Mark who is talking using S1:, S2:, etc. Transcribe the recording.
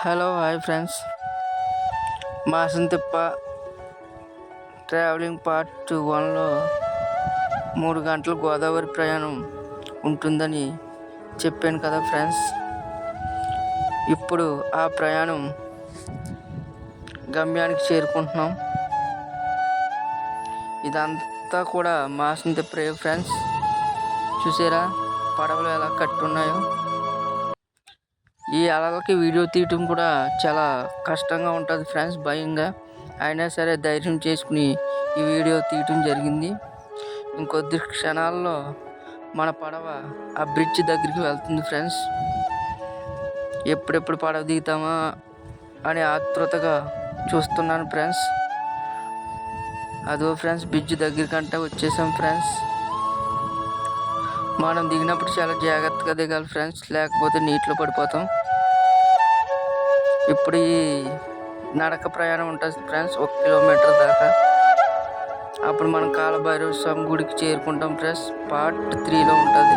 S1: Hello hi friends, మాసంతిప్ప travelling part 1లో 3 గంటల గోదావరి ప్రయాణం ఉంటుందని చెప్పాను కదా ఫ్రెండ్స్. ఇప్పుడు ఆ ప్రయాణం గమ్యానికి చేరుకుంటున్నాం. ఇదంతా కూడా మాసంతిప్ప ఫ్రెండ్స్. చూసారా పడవలు ఎలా కట్టున్నాయో. ఈ అలలకి వీడియో తీయటం కూడా చాలా కష్టంగా ఉంటుంది ఫ్రెండ్స్, భయంగా. అయినా సరే ధైర్యం చేసుకుని ఈ వీడియో తీయటం జరిగింది. ఇంకొద్ది క్షణాల్లో మన పడవ ఆ బ్రిడ్జ్ దగ్గరికి వెళ్తుంది ఫ్రెండ్స్. ఎప్పుడెప్పుడు పడవ దిగుతామా అని ఆతృతగా చూస్తున్నాను ఫ్రెండ్స్. అదో ఫ్రెండ్స్, బ్రిడ్జ్ దగ్గరికంటే వచ్చేసాం ఫ్రెండ్స్. మనం దిగినప్పుడు చాలా జాగ్రత్తగా దిగాలి ఫ్రెండ్స్, లేకపోతే నీటిలో పడిపోతాం. ఇప్పుడు ఈ నడక ప్రయాణం ఉంటుంది ఫ్రెండ్స్, 1 కిలోమీటర్ దాకా. అప్పుడు మనం కాలభైరవ స్వామి గుడికి చేరుకుంటాం ఫ్రెండ్స్. పార్ట్ 3లో ఉంటుంది.